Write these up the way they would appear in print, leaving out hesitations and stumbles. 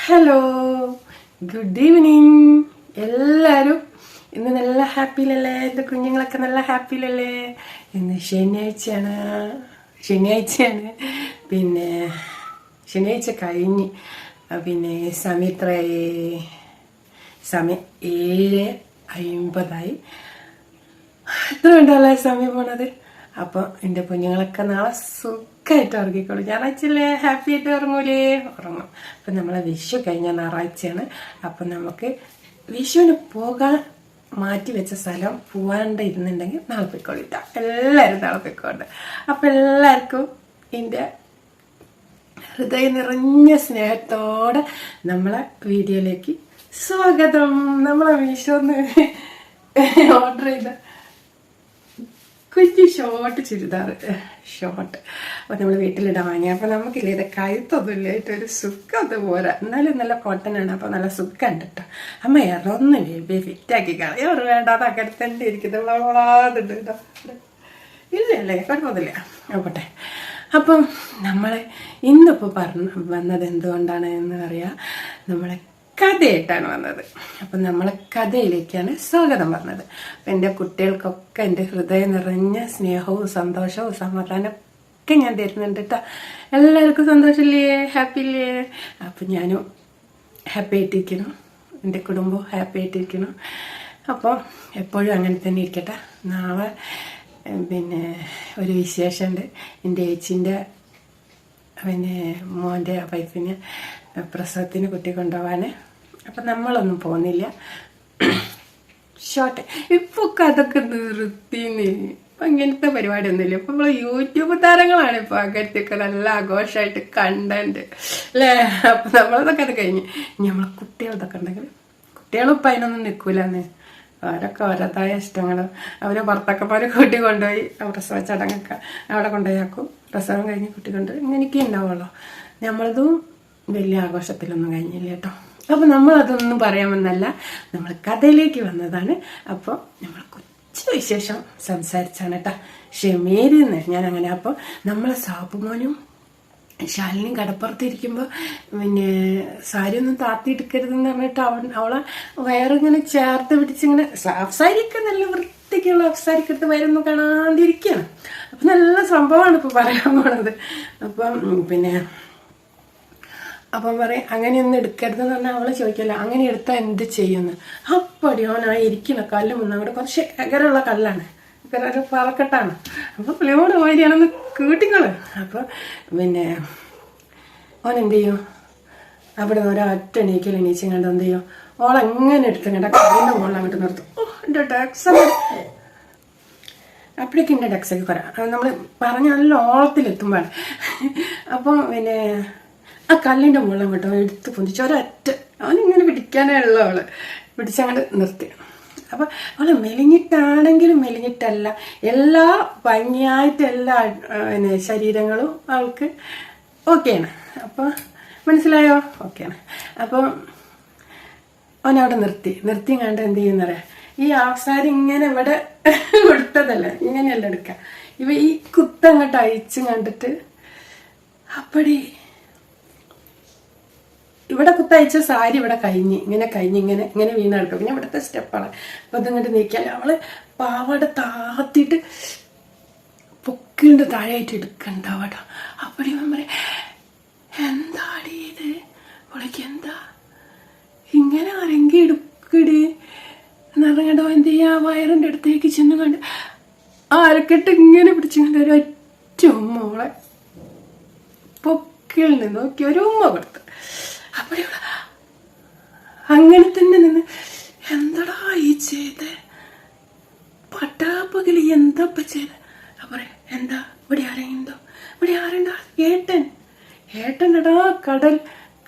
Hello, good evening. എല്ലാവരും ഇന്ന് നല്ല ഹാപ്പിയിലല്ലേ? എൻ്റെ കുഞ്ഞുങ്ങളൊക്കെ നല്ല ഹാപ്പിയിലല്ലേ? ഇന്ന് ശനിയാഴ്ചയാണ്. പിന്നെ ശനിയാഴ്ച കഴിഞ്ഞ് പിന്നെ സമയം 7:50 എത്ര വേണ്ടല്ലേ സമയം പോണത്. അപ്പോൾ എൻ്റെ കുഞ്ഞുങ്ങളൊക്കെ നാളെ സുഖമായിട്ട് ഉറങ്ങിക്കോളൂ. ഞായറാഴ്ചയല്ലേ, ഹാപ്പി ആയിട്ട് ഉറങ്ങും. അപ്പം നമ്മളെ വിഷു കഴിഞ്ഞ ഞായറാഴ്ചയാണ്. അപ്പം നമുക്ക് വിഷുവിന് പോകാൻ മാറ്റി വെച്ച സ്ഥലം പോകാണ്ട് ഇരുന്നുണ്ടെങ്കിൽ നാളെ പോയിക്കോളിട്ട. എല്ലാവരും നാളെ പോയിക്കോണ്ട്. അപ്പം എല്ലാവർക്കും എൻ്റെ ഹൃദയം നിറഞ്ഞ സ്നേഹത്തോടെ നമ്മളെ വീഡിയോയിലേക്ക് സ്വാഗതം. നമ്മളെ വിഷുന്ന് ഓർഡർ ചെയ്ത കുഞ്ഞി ഷോർട്ട് അപ്പോൾ നമ്മൾ വീട്ടിലിടാൻ വാങ്ങി. അപ്പോൾ നമുക്കില്ല ഇത് കഴുത്തൊന്നുമില്ല, ഒരു സുഖം പോരാ. എന്നാലും നല്ല കോട്ടനാണ്. അപ്പോൾ നല്ല സുഖമുണ്ട് കേട്ടോ. അമ്മ ഇറന്ന് ഫിറ്റാക്കി കളയും. ഒരു വേണ്ടാതെ അകത്തന്നെ ഇരിക്കുന്നത് വളവാതുണ്ട് കേട്ടോ. ഇല്ലല്ലേ, കുഴപ്പമൊന്നുമില്ല. ആവട്ടെ. അപ്പം നമ്മൾ ഇന്നിപ്പോൾ വന്നത് എന്തുകൊണ്ടാണ് എന്ന് പറയാം, നമ്മളെ കഥയായിട്ടാണ് വന്നത്. അപ്പം നമ്മളെ കഥയിലേക്കാണ് സ്വാഗതം പറഞ്ഞത്. അപ്പം എൻ്റെ കുട്ടികൾക്കൊക്കെ എൻ്റെ ഹൃദയം നിറഞ്ഞ സ്നേഹവും സന്തോഷവും സമാധാനം ഒക്കെ ഞാൻ തരുന്നുണ്ട് കേട്ടോ. എല്ലാവർക്കും സന്തോഷമില്ലേ, ഹാപ്പി ഇല്ലേ? അപ്പം ഞാനും ഹാപ്പി ആയിട്ടിരിക്കണം, എൻ്റെ കുടുംബവും ഹാപ്പി ആയിട്ടിരിക്കണം. അപ്പോൾ എപ്പോഴും അങ്ങനെ തന്നെ ഇരിക്കട്ടെ. നാളെ പിന്നെ ഒരു വിശേഷമുണ്ട്. എൻ്റെ ചേച്ചീൻ്റെ മോൻ്റെ വൈഫിന് പ്രസവത്തിന് കുട്ടി കൊണ്ടുപോകാൻ. അപ്പം നമ്മളൊന്നും പോകുന്നില്ല. ഷോർട്ട് ഇപ്പോൾ അതൊക്കെ നിർത്തിന്ന്. ഇപ്പം ഇങ്ങനത്തെ പരിപാടിയൊന്നുമില്ല. ഇപ്പം നമ്മൾ യൂട്യൂബ് താരങ്ങളാണ് ഇപ്പോൾ അകത്തൊക്കെ നല്ല ആഘോഷമായിട്ട് കണ്ടന്റ് അല്ലേ. അപ്പം നമ്മളതൊക്കെ അത് കഴിഞ്ഞ് നമ്മളെ കുട്ടികളതൊക്കെ ഉണ്ടെങ്കിൽ കുട്ടികളും ഇപ്പം അതിനൊന്നും നിൽക്കൂലെന്ന്. അവരൊക്കെ ഓരോതായ ഇഷ്ടങ്ങൾ അവരെ ഭർത്താക്കന്മാരെ കൂട്ടി കൊണ്ടുപോയി പ്രസവ ചടങ്ങൊക്കെ അവിടെ കൊണ്ടുപോയി ആക്കും. പ്രസവം കഴിഞ്ഞ് കുട്ടി കൊണ്ടുപോയി ഇങ്ങനെയൊക്കെ ഉണ്ടാവുള്ളൂ. നമ്മളതും വലിയ ആഘോഷത്തിലൊന്നും കഴിഞ്ഞില്ല കേട്ടോ. അപ്പോൾ നമ്മളതൊന്നും പറയാൻ വന്നല്ല, നമ്മൾ കഥയിലേക്ക് വന്നതാണ്. അപ്പോൾ നമ്മൾ കൊച്ചു വിശേഷം സംസാരിച്ചാണ് കേട്ടോ. ഷെമേരിന്ന് ഞാൻ അങ്ങനെ. അപ്പോൾ നമ്മളെ സാപ്പുമോനും ശാലിനിയും കടപ്പുറത്തിരിക്കുമ്പോൾ പിന്നെ സാരി ഒന്നും താത്തിയെടുക്കരുതെന്ന് പറഞ്ഞിട്ട് അവളെ വയറിങ്ങനെ ചേർത്ത് പിടിച്ചിങ്ങനെ അഫ്സാരിയൊക്കെ നല്ല വൃത്തിക്കുള്ള അഫ്സാരിക്കെടുത്ത് വയറൊന്നും കാണാതിരിക്കുകയാണ്. അപ്പം നല്ല സംഭവമാണ് ഇപ്പോൾ പറയാൻ പോണത്. അപ്പം പറയും അങ്ങനെയൊന്നും എടുക്കരുതെന്ന് പറഞ്ഞാൽ അവളെ ചോദിക്കല്ലോ, അങ്ങനെ എടുത്താൽ എന്ത് ചെയ്യുമെന്ന്. അപ്പടി അവനാ ഇരിക്കുന്ന കല്ല് മുന്നങ്ങോട്ട് കുറച്ച് എകരമുള്ള കല്ലാണ്, ഒരു പറക്കെട്ടാണ്. അപ്പോൾ പുളിയോട് മാതിരിയാണെന്ന് കൂട്ടിക്കോള്. അപ്പോൾ ഓൻ എന്ത് ചെയ്യും, അവിടെ നിന്ന് ഒരൊറ്റ എണീച്ചിങ് കണ്ട് എന്ത് ചെയ്യും, ഓളെങ്ങനെ എടുത്തുങ്ങണ്ട കല്ലിൻ്റെ മുകളിൽ അങ്ങോട്ട് നിർത്തും. എൻ്റെ ടാക്സ് അപ്പോഴേക്കും എൻ്റെ ടാക്സൊക്കെ പറയാം. നമ്മൾ പറഞ്ഞ നല്ല ഓളത്തിലെത്തുമ്പോഴാണ്. അപ്പം ആ കല്ലിൻ്റെ മുകളിൽ അങ്ങോട്ടോ എടുത്ത് പൊന്തിച്ച് ഒരൊറ്റ അവനിങ്ങനെ പിടിക്കാനേ ഉള്ള അവള് പിടിച്ചങ്ങോട്ട് നിർത്തി. അപ്പം അവള് മെലിഞ്ഞിട്ടാണെങ്കിലും മെലിഞ്ഞിട്ടല്ല, എല്ലാ ഭംഗിയായിട്ട് എല്ലാ ശരീരങ്ങളും അവൾക്ക് ഓക്കെയാണ്. അപ്പോൾ മനസ്സിലായോ? ഓക്കെയാണ്. അപ്പം അവനവിടെ നിർത്തി കണ്ട് എന്ത് ചെയ്യുന്നറിയാം, ഈ ആസാരി ഇങ്ങനെ ഇവിടെ കൊടുത്തതല്ല, ഇങ്ങനെയല്ല എടുക്കുക. ഈ കുത്തങ്ങോട്ട് അയച്ചും കണ്ടിട്ട് അപ്പടി ഇവിടെ കുത്തയച്ച സാരി ഇവിടെ ഇങ്ങനെ വീണെടുക്കും. പിന്നെ ഇവിടുത്തെ സ്റ്റെപ്പാണ്. അപ്പം അതിങ്ങോട്ട് നീക്കിയാൽ അവള് പാവട താത്തിയിട്ട് പൊക്കിൻ്റെ താഴെയായിട്ട് എടുക്കണ്ടാവട്ടോ. അപ്പടി പറയാം, എന്താടി ഇത് അവളേക്ക്, എന്താ ഇങ്ങനെ ആരെങ്കിലും എടുക്കടി എന്നറിഞ്ഞോ. എന്ത് ചെയ്യാ, വയറിൻ്റെ അടുത്തേക്ക് ചെന്ന് കണ്ട് ആരക്കെട്ട് ഇങ്ങനെ പിടിച്ചുകൊണ്ട് ഒരു ഒറ്റ ഉമ്മ അവളെ പൊക്കിൽ നിന്ന് നോക്കി ഒരു ഉമ്മ കൊടുത്ത്. അപ്പടി അങ്ങനെ തന്നെ നിന്ന് എന്താടാ ഈ ചെയ്ത്, പട്ടാപ്പകലി എന്താ ചെയ്ത്. അപ്പൊ എന്താ ഇവിടെ ആരെന്തോ, ഇവിടെ ആരെന്താ, ഏട്ടനടാ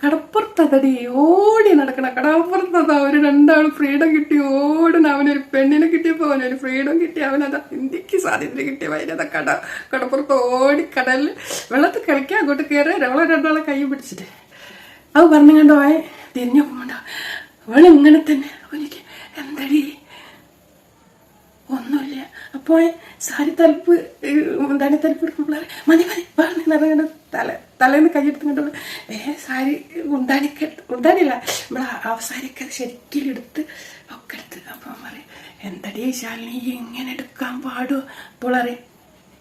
കടപ്പുറത്തതടി ഓടി നടക്കണ കടപ്പുറത്തതാ. ഒരു രണ്ടാൾ ഫ്രീഡം കിട്ടി ഓടണ. അവനൊരു പെണ്ണിനെ കിട്ടിയപ്പോൾ അവനൊരു ഫ്രീഡം കിട്ടി. അവനതാ ഇന്ത്യക്ക് സ്വാതന്ത്ര്യം കിട്ടിയ വൈരത കടപ്പുറത്ത് ഓടി കടലിൽ വെള്ളത്തിൽ കളിക്കാൻ അങ്ങോട്ട് കയറി രണ്ടാളെ കൈ പിടിച്ചിട്ട് അവ പറഞ്ഞു കണ്ടോ. തിരിഞ്ഞു പോകണ്ട അവളിങ്ങനെ തന്നെ. എനിക്ക് എന്തടി ഒന്നുമില്ല. അപ്പോൾ സാരി തലപ്പ് എന്താണ് തലപ്പ് എടുക്കുമ്പോൾ മതി മതി പറഞ്ഞ് നിറങ്ങണ്ട് തലേന്ന് കൈയെടുത്തുകൊണ്ട് സാരി ഉണ്ടാണില്ല നമ്മളെ ആ സാരിയൊക്കെ ശരിക്കും എടുത്ത് ഒക്കെ എടുത്ത്. അപ്പം പറയും എന്തടീ ശാലിനി ഇങ്ങനെ എടുക്കാൻ പാടുമോ? അപ്പോൾ അറിയാം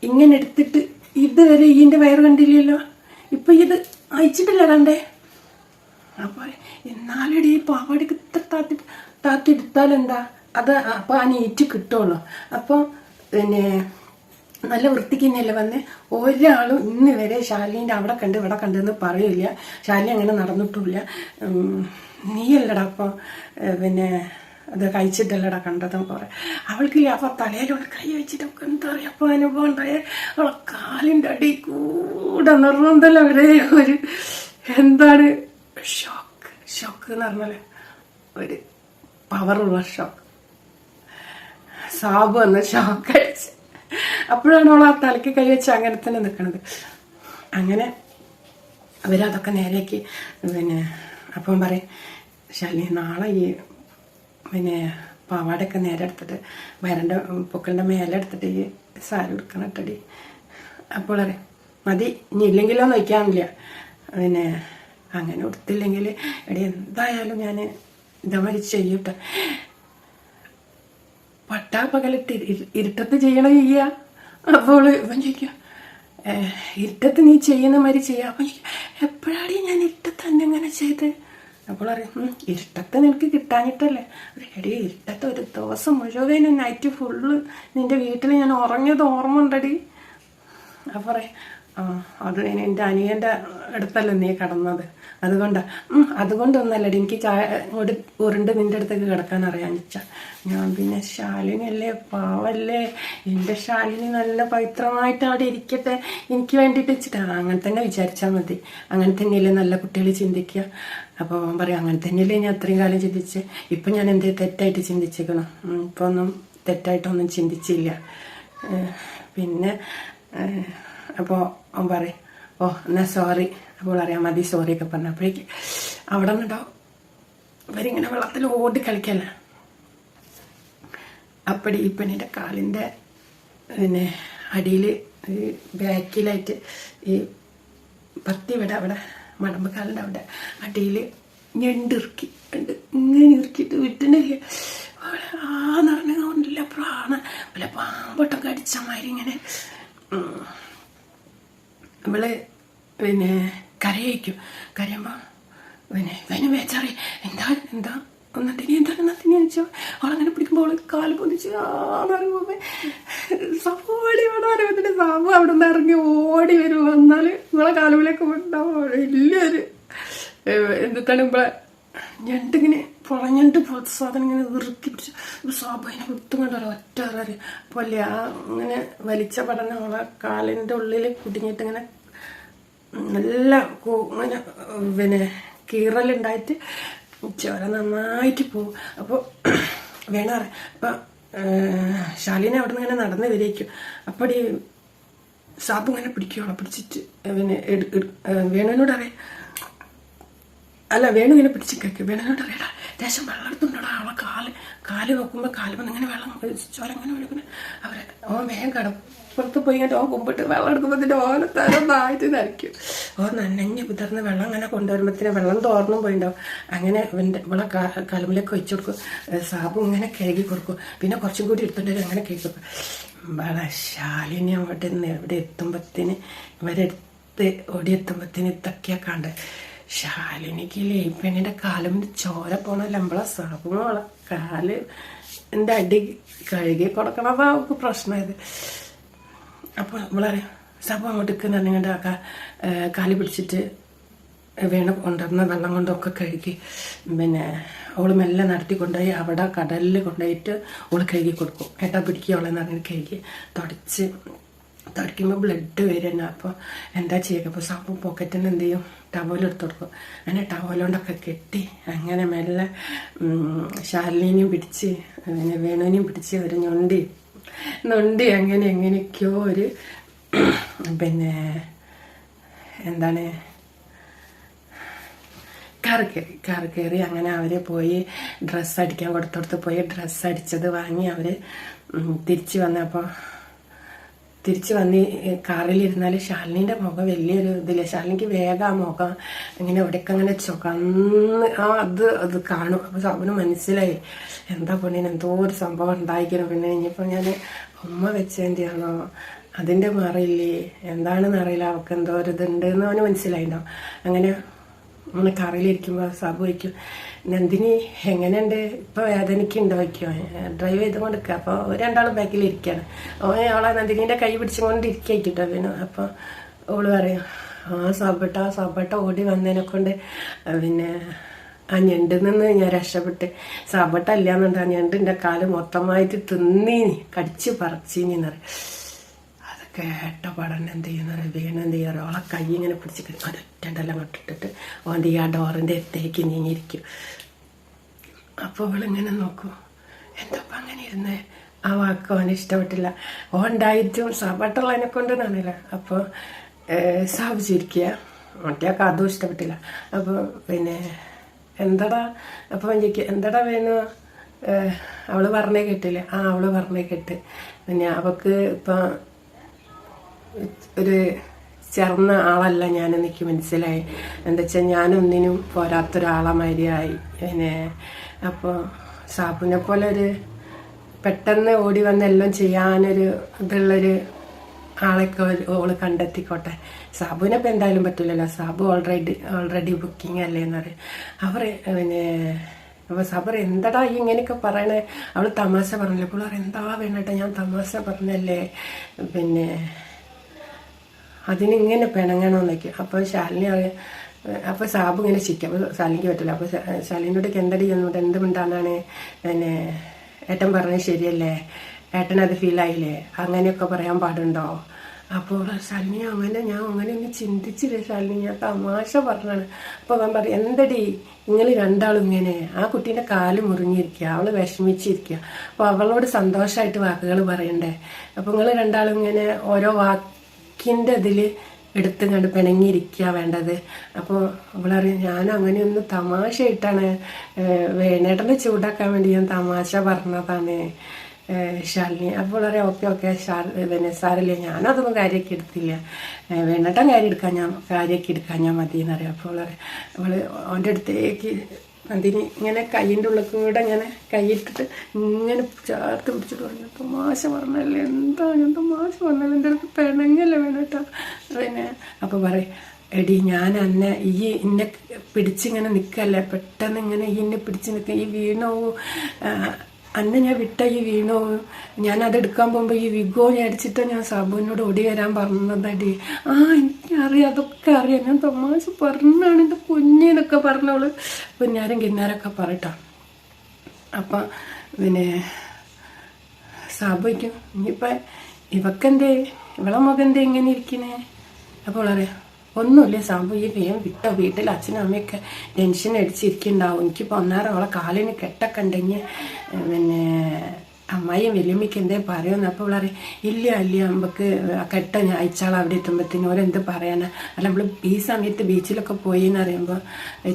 ഇങ്ങനെ എടുത്തിട്ട് ഇതുവരെ ഇതിൻ്റെ വയറ് കണ്ടില്ലല്ലോ, ഇപ്പം ഇത് അയച്ചിട്ടില്ല കണ്ടേ. അപ്പോൾ എന്നാലും ഈ പാവാടിക്ക് ഇത്ര താത്തിയെടുത്താലെന്താ അത് അപ്പോൾ ആ നീറ്റ് കിട്ടുള്ളൂ. അപ്പോൾ പിന്നെ നല്ല വൃത്തിക്ക് തന്നെയല്ലേ വന്ന്. ഒരാളും ഇന്ന് വരെ ശാലിൻ്റെ അവിടെ കണ്ട് ഇവിടെ കണ്ടെന്ന് പറയില്ല. ശാലിനി അങ്ങനെ നടന്നിട്ടില്ല. നീയല്ലടാ അപ്പോൾ പിന്നെ അത് കഴിച്ചിട്ടല്ലടാ കണ്ടതും കുറെ അവൾക്കില്ല. അപ്പോൾ തലയിലൂടെ കൈ വെച്ചിട്ടൊക്കെ എന്താ പറയുക അപ്പോൾ അനുഭവം ഉണ്ടായ അവളെ കാലിൻ്റെ അടി കൂടെ നിർബന്ധമല്ല വരെ ഒരു എന്താണ് ഷോക്ക് എന്ന് പറഞ്ഞാൽ ഒരു പവറുള്ള ഷോക്ക്. സാബു എന്ന ഷോക്ക് അടിച്ച് അപ്പോഴാണ് അവൾ ആ തലയ്ക്ക് കൈ വെച്ച് അങ്ങനെ തന്നെ നിൽക്കണത്. അങ്ങനെ അവരതൊക്കെ നേരെയാക്കി. പിന്നെ അപ്പം പറയും ശാലിനി നാളെ ഈ പിന്നെ പാവാടയൊക്കെ നേരെ എടുത്തിട്ട് വരൻ്റെ പൊക്കളിൻ്റെ മേലെ എടുത്തിട്ട് ഈ സാരി എടുക്കണം ഇട്ടടി. അപ്പോൾ അറിയാം മതി ഇനി ഇല്ലെങ്കിലോ നോക്കാനില്ല. പിന്നെ അങ്ങനെ കൊടുത്തില്ലെങ്കിൽ എടി എന്തായാലും ഞാൻ ഇതേമാതിരി ചെയ്യട്ടെ. പട്ടാപ്പകലിട്ട് ഇരുട്ടത്ത് ചെയ്യണം ചെയ്യുക. അപ്പോൾ ഇവൻ ചോദിക്കുക ഇരുട്ടത്ത് നീ ചെയ്യുന്ന മാതിരി ചെയ്യുക. അപ്പം എപ്പോഴാടി ഞാൻ ഇരുട്ടത്ത് തന്നെ ഇങ്ങനെ ചെയ്ത്? അപ്പോൾ അറിയാം ഇരുട്ടത്ത് നിനക്ക് കിട്ടാഞ്ഞിട്ടല്ലേ. എടി ഇരുട്ടത്ത് ഒരു ദിവസം മുഴുവനും നൈറ്റ് ഫുള്ള് നിൻ്റെ വീട്ടിൽ ഞാൻ ഉറങ്ങിയത് ഓർമ്മ ഉണ്ടടി. അപ്പം പറയാം അത് എൻ്റെ അനിയൻ്റെ അടുത്തല്ലേ നീ കിടന്നത്, അതുകൊണ്ടൊന്നല്ലടി എനിക്ക് ഇങ്ങോട്ട് ഉരുണ്ട് നിൻ്റെ അടുത്തേക്ക് കിടക്കാൻ അറിയാന്ന് വെച്ചാൽ. ഞാൻ പിന്നെ ശാലിനി അല്ലേ പാവല്ലേ, എൻ്റെ ശാലിനി നല്ല പവിത്രമായിട്ട് അവിടെ ഇരിക്കട്ടെ എനിക്ക് വേണ്ടിയിട്ട് വെച്ചിട്ട് അങ്ങനെ തന്നെ വിചാരിച്ചാൽ മതി. അങ്ങനെ തന്നെയല്ലേ നല്ല കുട്ടികൾ ചിന്തിക്കുക. അപ്പോൾ പറയാം അങ്ങനെ തന്നെയല്ലേ ഞാൻ അത്രയും കാലം ചിന്തിച്ച്. ഇപ്പം ഞാൻ എന്തേ തെറ്റായിട്ട് ചിന്തിച്ചേക്കണം? ഇപ്പോൾ ഒന്നും തെറ്റായിട്ടൊന്നും ചിന്തിച്ചില്ല. പിന്നെ അപ്പോൾ അവൻ പറയും ഓ എന്നാ സോറി. അപ്പോൾ അറിയാം മതി സോറിയൊക്കെ പറഞ്ഞപ്പോഴേക്ക് അവിടെ നിന്നുണ്ടാവും ഇവരിങ്ങനെ വെള്ളത്തിൽ ഓടി കളിക്കല്ല. അപ്പടി ഈ പെണ്ണിൻ്റെ കാലിൻ്റെ പിന്നെ അടിയിൽ ബാക്കിലായിട്ട് ഈ പത്തി ഇവിടെ അവിടെ മടമ്പ് കാലിൻ്റെ അവിടെ അടിയിൽ ഞണ്ടിറുക്കി ഇങ്ങനെ ഇറുക്കിയിട്ട് വിട്ടുന്നില്ല. ആന്ന് പറഞ്ഞില്ല പ്രാണ വല്ല പാമ്പൊട്ടൊക്കെ അടിച്ച മാതിരി ഇങ്ങനെ ഇവള് പിന്നെ കരയിക്കും. കരയുമ്പോൾ പിന്നെ ഇവന് വേച്ചാറി എന്താ ഒന്നതിനെ എന്താണ് വെച്ചോ അവളങ്ങനെ പിടിക്കുമ്പോൾ അവള് കാല് പൊതിച്ച് ആന്നറിയുമ്പോൾ സാബു ഓടി വേണമെന്നിട്ട് സാബു അവിടെ നിന്ന് ഇറങ്ങി ഓടി വരും. വന്നാൽ ഇവളെ കാലുവിലേക്ക് ഉണ്ടാവും വലിയൊരു എന്താണ് ഇവളെ ഞണ്ടിങ്ങനെ പുളഞ്ഞിട്ട് പോലത്തെ സാധനം ഇങ്ങനെ ഇറുക്കി പിടിച്ച് സാബു അതിനെ കുത്തും കണ്ടോ ഒറ്റ അറിയാം. അപ്പോൾ അല്ലേ ആ ഇങ്ങനെ വലിച്ച പഠനം അവളെ കാലിൻ്റെ ഉള്ളിൽ കുടുങ്ങിയിട്ട് ഇങ്ങനെ നല്ല ഇങ്ങനെ പിന്നെ കീറലുണ്ടായിട്ട് ചോര നന്നായിട്ട് പോവും. അപ്പോൾ വേണം അറിയാം. അപ്പം ശാലിനെ അവിടെ നിന്ന് ഇങ്ങനെ നടന്ന് വരേക്കും. അപ്പോൾ ഈ സാബു ഇങ്ങനെ പിടിക്കുകയുള്ളൂ. പിടിച്ചിട്ട് പിന്നെ വേണുവിനോട് അറിയാം അല്ല വേണു ഇങ്ങനെ പിടിച്ച് കേൾക്കും. വേണുവിനോട് അറിയടാ ദേശം വെള്ളം എടുത്തുണ്ടോടാ അവളെ കാല് നോക്കുമ്പോൾ കാല് വന്ന് ഇങ്ങനെ വെള്ളം ചോര ഇങ്ങനെ ഒഴുകുന്നത്. അവൻ വേഗം കടപ്പുറത്ത് പോയി ഇങ്ങനെ ഓൻ കുമ്പിട്ട് വെള്ളം എടുക്കുമ്പോഴത്തേന് ഓനെ തരന്നായിട്ട് നനയ്ക്കും. നനഞ്ഞ് കുതിർന്ന് വെള്ളം ഇങ്ങനെ കൊണ്ടുവരുമ്പോഴത്തേന് വെള്ളം തോർന്നും പോയിണ്ടാവും. അങ്ങനെ ഇവളെ കലമിലേക്ക് വെച്ച് കൊടുക്കും. സാബു ഇങ്ങനെ കഴുകി കൊടുക്കും. പിന്നെ കുറച്ചും കൂടി എടുത്തിട്ട് അങ്ങനെ കഴുകി കൊടുക്കും. ഇവളെ ശാലിനി അവിടെ നിന്ന് എവിടെ എത്തുമ്പോഴത്തേന് ഇവരെടുത്ത് ഓടിയെത്തുമ്പോഴത്തേന് ഇതൊക്കെയാണ് കണ്ടത്. ശാലിനിക്കില്ലേ ഈ പെണ്ണിൻ്റെ കാലും ചോര പോണല്ല. നമ്മളെ സാബുമോളെ കാല് എൻ്റെ അടി കഴുകി കൊടുക്കണതാ അവൾക്ക് പ്രശ്നമായത്. അപ്പോൾ നമ്മളറിയാം സാബു അങ്ങോട്ടേക്ക് നിന്നിങ്ങോട്ട് കാല് പിടിച്ചിട്ട് വീണ് കൊണ്ടുവന്ന വെള്ളം കൊണ്ടൊക്കെ കഴുകി പിന്നെ അവൾ മെല്ലെ നടത്തി കൊണ്ടുപോയി അവിടെ കടലിൽ കൊണ്ടുപോയിട്ട് അവൾ കഴുകി കൊടുക്കും. ഏട്ടാ പിടിക്കുക അവളെ നിറഞ്ഞ് കഴുകി തുടയ്ക്കുമ്പോൾ ബ്ലഡ് വരുന്ന. അപ്പോൾ എന്താ ചെയ്യുക? അപ്പോൾ സാബു പോക്കറ്റിന് എന്ത് ചെയ്യും ടവലെടുത്ത് കൊടുക്കും. അങ്ങനെ ടവലുകൊണ്ടൊക്കെ കെട്ടി അങ്ങനെ മെല്ലെ ശാലിനിയും പിടിച്ച് പിന്നെ വേണുവിനെയും പിടിച്ച് ഒരു നൊണ്ടി അങ്ങനെ എങ്ങനെയൊക്കെയോ ഒരു പിന്നെ എന്താണ് കാറ് കയറി. അങ്ങനെ അവർ പോയി ഡ്രസ്സ് അടിക്കാൻ കൊടുത്തോടത്ത് പോയി ഡ്രസ്സ് അടിച്ചത് വാങ്ങി അവർ തിരിച്ച് വന്ന് കാറിലിരുന്നാൽ ശാലിനിൻ്റെ മുഖം വലിയൊരു ഇതില്ല. ശാലിനിക്ക് വേഗം ആ മുഖം ഇങ്ങനെ എവിടെയൊക്കെ അങ്ങനെ ചുവന്ന് അത് കാണും. അപ്പോൾ സാബുന് മനസ്സിലായി എന്താ പെണ്ണിന് എന്തോ ഒരു സംഭവം ഉണ്ടായിരിക്കണം. പിന്നെ ഇനിയിപ്പോൾ ഞാൻ ഉമ്മ വെച്ചതിൻ്റെയാണോ അതിൻ്റെ മാറിയില്ലേ എന്താണെന്ന് അറിയില്ല, അവൾക്ക് എന്തോ ഒരു ഇതുണ്ട് എന്ന് അവന് മനസ്സിലായിണ്ടാവും. അങ്ങനെ കാറിലിരിക്കുമ്പോൾ സാബു വയ്ക്കും, നന്ദിനി എങ്ങനെയുണ്ട് ഇപ്പോൾ വേദനയ്ക്കുണ്ടോ വയ്ക്കുമോ, ഡ്രൈവ് ചെയ്ത് കൊണ്ടിരിക്കുക. അപ്പോൾ രണ്ടാളും ബാക്കിലിരിക്കുകയാണ്. അവളെ നന്ദിനീൻ്റെ കൈ പിടിച്ചുകൊണ്ട് ഇരിക്കിട്ടോ. പിന്നെ അപ്പോൾ ഓള് പറയും, സാബട്ട ഓടി വന്നതിനെ കൊണ്ട് പിന്നെ ആ ഞണ്ടിൽ നിന്ന് ഞാൻ രക്ഷപ്പെട്ട്. സാബട്ട അല്ലാന്നുണ്ട് ആ ഞണ്ടിൻ്റെ കാല് മൊത്തമായിട്ട് തിന്നീനി കടിച്ച് പറിച്ചീനിന്ന് പറയും. കേട്ട പടം എന്ത് ചെയ്യുന്ന വീണ് എന്ത് ചെയ്യാറ് ഓളെ കൈ ഇങ്ങനെ പിടിച്ച് ഒരൊറ്റെല്ലാം കൊട്ടിട്ടിട്ട് ഓൻ ആ ഡോറിൻ്റെ അടുത്തേക്ക് നീങ്ങിയിരിക്കും. അപ്പോൾ അവളിങ്ങനെ നോക്കും, എന്തപ്പം അങ്ങനെ ഇരുന്നേ. ആ വാക്ക് അവന് ഇഷ്ടപ്പെട്ടില്ല. ഓൻ ഉണ്ടായിട്ടും സാബട്ടുള്ളതിനെ കൊണ്ട് നാണില്ല. അപ്പോൾ സാബ് ചിരിക്കുക, മറ്റേക്ക് അതും ഇഷ്ടപ്പെട്ടില്ല. അപ്പോൾ പിന്നെ എന്താടാ, അപ്പോൾ എനിക്ക് എന്താടാ വേണു, അവള് പറഞ്ഞേ കേട്ടില്ലേ. അവള് പറഞ്ഞേ കേട്ട്. പിന്നെ അവൾക്ക് ഇപ്പം ഒരു ചേർന്ന ആളല്ല ഞാനെന്ന് എനിക്ക് മനസ്സിലായി. എന്താ വെച്ചാൽ ഞാനൊന്നിനും പോരാത്തൊരാളമാതിരിയായി. പിന്നെ അപ്പോൾ സാബുവിനെ പോലെ ഒരു പെട്ടെന്ന് ഓടി വന്ന് എല്ലാം ചെയ്യാനൊരു ഇതുള്ളൊരു ആളൊക്കെ ഓള് കണ്ടെത്തിക്കോട്ടെ. സാബുവിനെ ഇപ്പം എന്തായാലും പറ്റില്ലല്ലോ, സാബു ഓൾറെഡി ബുക്കിംഗ് അല്ലേ എന്ന് പറയും അവർ. പിന്നെ അപ്പോൾ സബർ എന്താടാ ഈ ഇങ്ങനെയൊക്കെ പറയണേ, അവൾ തമാശ പറഞ്ഞില്ലേ. അപ്പോൾ എന്താ വേണട്ടെ, ഞാൻ തമാശ പറഞ്ഞല്ലേ, പിന്നെ അതിനിങ്ങനെ പിണങ്ങണമെന്നൊക്കെ. അപ്പോൾ ശാലിനി അറിയാം. അപ്പോൾ സാബ് ഇങ്ങനെ ചിരിക്കും. അപ്പോൾ ശാലിനിക്ക് പറ്റില്ല. അപ്പോൾ ശാലിനോട് എന്തടി ചെയ്യുന്നുണ്ട്, എന്ത് മിണ്ടാന്നാണ്, പിന്നെ ഏട്ടൻ പറഞ്ഞത് ശരിയല്ലേ, ഏട്ടനത് ഫീലായില്ലേ, അങ്ങനെയൊക്കെ പറയാൻ പാടുണ്ടോ. അപ്പോൾ ശാലിനി ഞാൻ അങ്ങനെ ഒന്നും ചിന്തിച്ചില്ലേ ശാലിനി, ഞാൻ തമാശ പറഞ്ഞാണ്. അപ്പോൾ അവൻ പറയും, എന്തടി നിങ്ങൾ രണ്ടാളും ഇങ്ങനെ, ആ കുട്ടീൻ്റെ കാല് മുറിഞ്ഞിരിക്കുക, അവൾ വിഷമിച്ചിരിക്കുക. അപ്പോൾ അവളോട് സന്തോഷമായിട്ട് വാക്കുകൾ പറയണ്ടേ. അപ്പോൾ നിങ്ങൾ രണ്ടാളും ഇങ്ങനെ ഓരോ വാക്കിൻ്റെ ഇതിൽ എടുത്തും കണ്ട് പിണങ്ങിയിരിക്കുക വേണ്ടത്. അപ്പോൾ അവളറിയാം, ഞാൻ അങ്ങനെയൊന്ന് തമാശയായിട്ടാണ് വേണേട്ടനെ ചൂടാക്കാൻ വേണ്ടി ഞാൻ തമാശ പറഞ്ഞതാണ് ശാലിനി. അപ്പോൾ വളരെ ഓക്കെ പിന്നെ സാരല്ലേ, ഞാനതൊന്നും കാര്യമൊക്കെ എടുത്തില്ല, വേണേട്ടൻ കാര്യമൊക്കെ എടുക്കാൻ ഞാൻ മതി എന്നറിയാം. അപ്പോൾ അവള് അവൻ്റെ അടുത്തേക്ക് അതിന് ഇങ്ങനെ കൈയിൻ്റെ ഉള്ളിൽ കൂടെ ഇങ്ങനെ കൈയിട്ടിട്ട് ഇങ്ങനെ ചേർത്ത് പിടിച്ചിട്ട് പറഞ്ഞു, തമാശ പറഞ്ഞല്ലേ, എന്താ ഞാൻ തമാശ പറഞ്ഞല്ലേ, എൻ്റെ അടുത്ത് പിണങ്ങല്ലേ വേണേട്ടാ. പിന്നെ അപ്പോൾ പറയും, എടി ഞാൻ ഇന്നെ പിടിച്ചിങ്ങനെ നിൽക്കല്ലേ, പെട്ടെന്ന് ഇങ്ങനെ എന്നെ പിടിച്ച് നിൽക്കുക, ഈ വീണോ അന്നെ ഞാൻ വിട്ട ഈ വീണോ, ഞാനതെടുക്കാൻ പോകുമ്പോൾ ഈ വിഗോ ഞാൻ അടിച്ചിട്ട് ഞാൻ സാബുവിനോട് ഓടി വരാൻ പറഞ്ഞതടി. എനിക്കറിയാം, അതൊക്കെ അറിയാം, ഞാൻ തമാശ പറഞ്ഞാണ് എൻ്റെ കുഞ്ഞെന്നൊക്കെ പറഞ്ഞോള് കുഞ്ഞാരും കിന്നാരൊക്കെ പറയട്ടോ. അപ്പം പിന്നെ സാബുയ്ക്കും ഇനിയിപ്പം ഇവക്കെന്തേ, ഇവളെ മുഖെന്തേ ഇങ്ങനെ ഇരിക്കണേ. അപ്പോൾ അറിയാം, ഒന്നുമില്ല സാബു, ഈ വേഗം വിട്ടോ, വീട്ടിൽ അച്ഛനും അമ്മയൊക്കെ ടെൻഷൻ അടിച്ചിരിക്കുന്നുണ്ടാവും. എനിക്കിപ്പോൾ ഒന്നേരം അവളെ കാലിന് കെട്ടൊക്കെ ഉണ്ടെങ്കിൽ പിന്നെ അമ്മായിയും വലിയമ്മയ്ക്ക് എന്തേ പറയുമെന്ന്. അപ്പോൾ അവളെ ഇല്ല നമുക്ക് കെട്ട ഞാൻ അയച്ചാൾ അവിടെ എത്തുമ്പോഴത്തേനും ഓരെന്ത് പറയാനാ, അല്ല നമ്മൾ ഈ സമയത്ത് ബീച്ചിലൊക്കെ പോയി എന്ന് പറയുമ്പോൾ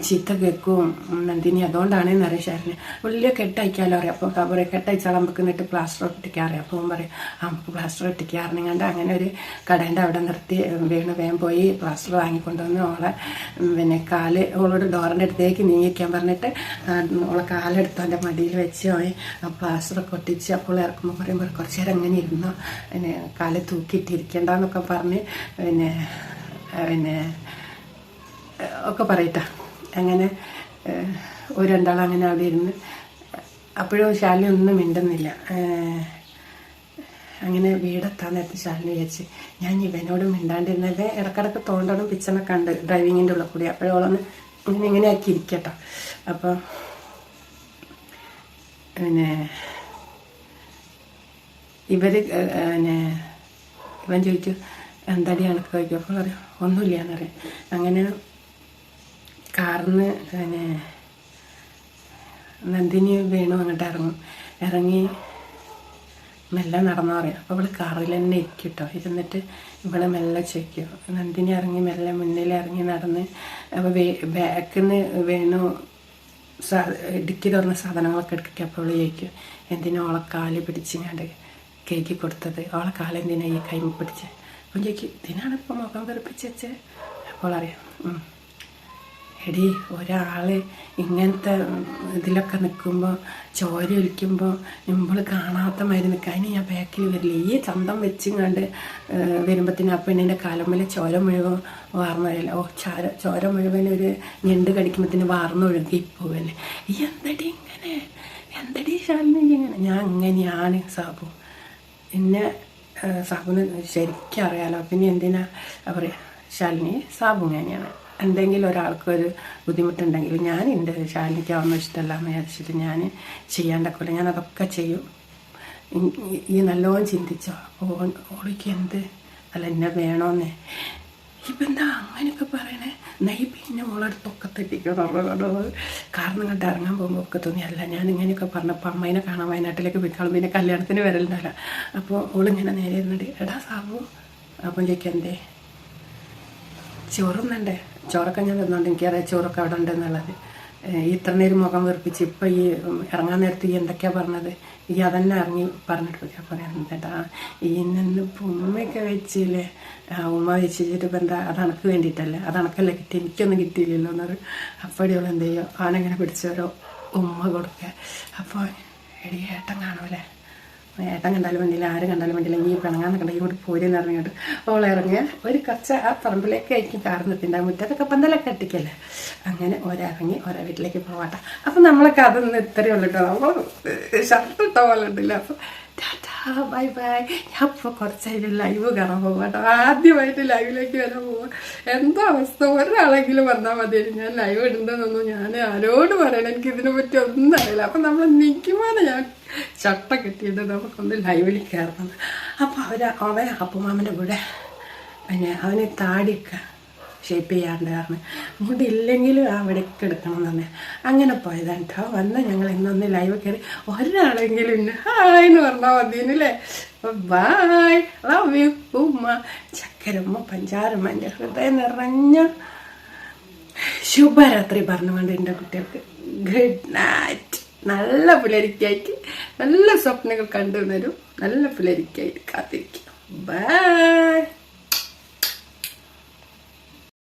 ചീത്ത കേൾക്കും നന്ദിനി, അതുകൊണ്ടാണെന്ന് അറിയാം ശാലിനി. വലിയ കെട്ടയക്കാലോ അറിയാം. അപ്പോൾ പറയും കെട്ടയച്ചാൽ നമുക്ക് എന്നിട്ട് പ്ലാസ്റ്റർ ഒട്ടിക്കാറിയാം. അപ്പോൾ പറയും നമുക്ക് പ്ലാസ്റ്റർ ഒട്ടിക്കാറിനെങ്ങാണ്ട് അങ്ങനെ ഒരു കടേൻ്റെ അവിടെ നിർത്തി വേഗം പോയി പ്ലാസ്റ്റർ വാങ്ങിക്കൊണ്ടുവന്ന് ഓളെ പിന്നെ ഓളോട് ഡോറിൻ്റെ അടുത്തേക്ക് നീങ്ങിക്കാൻ പറഞ്ഞിട്ട് ഓളെ കാലെടുത്ത് എൻ്റെ മടിയിൽ വെച്ച് പോയി പ്ലാസ്റ്ററൊക്കെ ഒട്ടിച്ച്. അപ്പോൾ ഇറക്കുമ്പോൾ പറയുമ്പോൾ കുറച്ച് നേരം അങ്ങനെ ഇരുന്നോ, പിന്നെ കാല് തൂക്കിയിട്ടിരിക്കണ്ടെന്നൊക്കെ പറഞ്ഞ് പിന്നെ ഒക്കെ പറയട്ടാ. അങ്ങനെ ഒരു രണ്ടാളും അങ്ങനെ അവിടെ ഇരുന്ന്. അപ്പോഴും ശാലിനി ഒന്നും മിണ്ടുന്നില്ല. അങ്ങനെ വീടെത്താൻ നേരത്തെ ശാലിനി വിചാരിച്ച് ഞാൻ ഇവനോട് മിണ്ടാണ്ടിരുന്നത് ഇടക്കിടക്ക് തോണ്ടണം പിച്ചണൊക്കെ ഉണ്ട് ഡ്രൈവിങ്ങിൻ്റെ ഉള്ളിൽ കൂടി. അപ്പോഴോളൊന്ന് ഇങ്ങനെ ആക്കി ഇരിക്കട്ടോ. അപ്പോൾ പിന്നെ ഇവൻ ചോദിച്ചു എന്താടി കണക്ക് ചോദിക്കും. അപ്പോൾ പറയും ഒന്നുമില്ലാന്നറിയാം. അങ്ങനെ കാറിന്ന് പിന്നെ നന്ദിനി വേണു അങ്ങോട്ട് ഇറങ്ങി മെല്ലെ നടന്നു പറയാം. അപ്പോൾ അവൾ കാറിൽ തന്നെ ഇരിക്കും കേട്ടോ. ഇരുന്നിട്ട് ഇവിടെ മെല്ലെ ചോദിക്കും. നന്ദിനി ഇറങ്ങി മെല്ലെ മുന്നിൽ ഇറങ്ങി നടന്ന്. അപ്പോൾ ബാക്കിൽ നിന്ന് വേണു ഇടുക്കി തുറന്ന സാധനങ്ങളൊക്കെ എടുക്കുക. അപ്പോൾ അവൾ ചോദിക്കും എന്തിനാ ഓളെ കാല് പിടിച്ചിങ്ങാണ്ട് കേക്ക് കൊടുത്തത്, ഓളെ കാല് എന്തിനാ ഈ കൈമ പിടിച്ചത്. അപ്പം ചോദിക്കും ഇതിനാണ് ഇപ്പോൾ മുഖം വെറുപ്പിച്ച് വെച്ചത്. അപ്പോൾ അറിയാം എടി ഒരാൾ ഇങ്ങനത്തെ ഇതിലൊക്കെ നിൽക്കുമ്പോൾ ചോര ഒലിക്കുമ്പോൾ നമ്മൾ കാണാത്ത മാതിരി നിൽക്കുക. അതിന് ഞാൻ ബാക്കിൽ വരില്ല. ഈ ചന്തം വെച്ചിങ്ങാണ്ട് വരുമ്പോഴത്തേനും ആ പെണ്ണിൻ്റെ കാലമ്മൽ ചോര മുഴുവൻ വാർന്നു വരില്ല. ചോര മുഴുവൻ ഒരു ഞണ്ട് കടിക്കുമ്പോഴത്തേന് വാർന്നൊഴുകി പോവല്ലേ. ഈ എന്തടി ശാലിനി ഇങ്ങനെ. ഞാൻ അങ്ങനെയാണ് സാബു. എന്നെ സാബുന് ശരിക്കും അറിയാലോ. പിന്നെ എന്തിനാ പറയുക ശാലിനി സാബു ഇങ്ങനെയാണ്. എന്തെങ്കിലും ഒരാൾക്കൊരു ബുദ്ധിമുട്ടുണ്ടെങ്കിൽ ഞാൻ എൻ്റെ ശാലിനിക്ക് അതൊന്നും ഇഷ്ടമല്ല എന്ന് വിചാരിച്ചിട്ട് ഞാൻ ചെയ്യാണ്ടൊക്കെ ഞാനതൊക്കെ ചെയ്യും. ഈ നല്ലോണം ചിന്തിച്ചോ. അപ്പോൾ ഓളിക്ക് എന്ത് അല്ല എന്നെ വേണമെന്നേ. ഇപ്പം എന്താ അങ്ങനെയൊക്കെ പറയണേ. നെയ് പിന്നെ ഓളടുത്തൊക്കെ തെറ്റിക്കണോ കാരണം കണ്ട് ഇറങ്ങാൻ പോകുമ്പോൾ ഒക്കെ തോന്നിയല്ല. ഞാൻ ഇങ്ങനെയൊക്കെ പറഞ്ഞപ്പോൾ അമ്മേനെ കാണാൻ വയനാട്ടിലേക്ക് പോയിക്കാളും പിന്നെ കല്യാണത്തിന് വരലുണ്ടല്ല. അപ്പോൾ ഓളിങ്ങനെ നേരെ ഇരുന്നിട്ട് എടാ സാബു. അപ്പം ചോദിക്കാം എന്തേ ചോറുന്നുണ്ടേ. ചോറൊക്കെ ഞാൻ തിന്നോണ്ട് എനിക്കറിയാം ചോറൊക്കെ അവിടെ ഉണ്ടെന്നുള്ളത്. ഇത്ര നേരം മുഖം വെറുപ്പിച്ച് ഇപ്പം ഈ ഇറങ്ങാൻ നേരത്ത് ഈ എന്തൊക്കെയാണ് പറഞ്ഞത്. ഈ അതന്നെ ഇറങ്ങി പറഞ്ഞിട്ട് പോയി. അപ്പം എന്താ ഈ നിന്ന് ഉമ്മയൊക്കെ വെച്ചില്ലേ. ഉമ്മ വെച്ചിട്ട് ഇപ്പം എന്താ അതണക്ക് വേണ്ടിയിട്ടല്ലേ, അതണക്കല്ലേ കിട്ടി, എനിക്കൊന്നും കിട്ടിയില്ലല്ലോ എന്നൊരു. അപ്പടിയോളം എന്ത് ചെയ്യോ അവനെങ്ങനെ പിടിച്ചോരോ ഉമ്മ കൊടുക്കുക. അപ്പോൾ എടി ഏട്ടൻ കാണൂലേ, ഏട്ടൻ കണ്ടാലും വേണ്ടിയില്ല ആരും കണ്ടാലും വേണ്ടിയില്ല ഈ പിണങ്ങാന്ന് കണ്ടെങ്കിൽ കൂടി പോരെന്ന് ഇറങ്ങിയിട്ട് ഓളിറങ്ങിയ ഒരു കുറച്ച് ആ പറമ്പിലേക്ക് ആയിരിക്കും കാർന്നത്തിൻ്റെ മുറ്റത്തൊക്കെ പന്തലൊക്കെ കെട്ടിക്കല്ലേ. അങ്ങനെ ഒരിറങ്ങി ഓരോ വീട്ടിലേക്ക് പോവാട്ടെ. അപ്പം നമ്മളൊക്കെ അതൊന്നും ഇത്രയേ ഉള്ളൂ കേട്ടോ. അപ്പോൾ ഷർട്ട് ഇട്ട പോലെ ഉണ്ടല്ലോ. അപ്പോൾ ടാറ്റാ ബൈ ബൈ. ഞാൻ ഇപ്പോൾ കുറച്ചായിട്ട് ലൈവ് കാണാൻ പോകും കേട്ടോ. ആദ്യമായിട്ട് ലൈവിലേക്ക് വരാൻ പോവാം. എന്താ അവസ്ഥ ഒരാളെങ്കിലും വന്നാൽ മതിയായിരുന്നു. ഞാൻ ലൈവ് ഇടുന്നതെന്നൊന്നും ഞാൻ ആരോട് പറയണം. എനിക്ക് ഇതിനെ പറ്റി ഒന്നും അറിയില്ല. അപ്പം നമ്മൾ നിൽക്കുമ്പോൾ ഞാൻ ചട്ട കെട്ടിയിട്ട് നമുക്കൊന്ന് ലൈവിൽ കയറണം. അപ്പോൾ അവൻ അപ്പുമാമൻ്റെ കൂടെ പിന്നെ അവന് താടിയൊക്കെ ഷേപ്പ് ചെയ്യാണ്ട് കാരണം മുടിയില്ലെങ്കിലും അവിടേക്ക് എടുക്കണം എന്ന് പറഞ്ഞാൽ അങ്ങനെ പോയതാണ് കേട്ടോ. വന്ന് ഞങ്ങൾ ഇന്നൊന്ന് ലൈവ് കയറി ഒരാളെങ്കിലും ഇന്ന് ഹായ് എന്ന് പറഞ്ഞാൽ മതിയെന്നല്ലേ. ബായ് ലവ് യു ഉമ്മ. ചക്കരമ്മ പഞ്ചാരമ്മ എൻ്റെ ഹൃദയം നിറഞ്ഞ ശുഭരാത്രി പറഞ്ഞുകൊണ്ട് എൻ്റെ കുട്ടികൾക്ക് ഗുഡ് നൈറ്റ്. നല്ല പുലരിക്കായിട്ട് നല്ല സ്വപ്നങ്ങൾ കണ്ടുവരും. നല്ല പുലരിക്കായിട്ട് കാത്തിരിക്കും. ബൈ.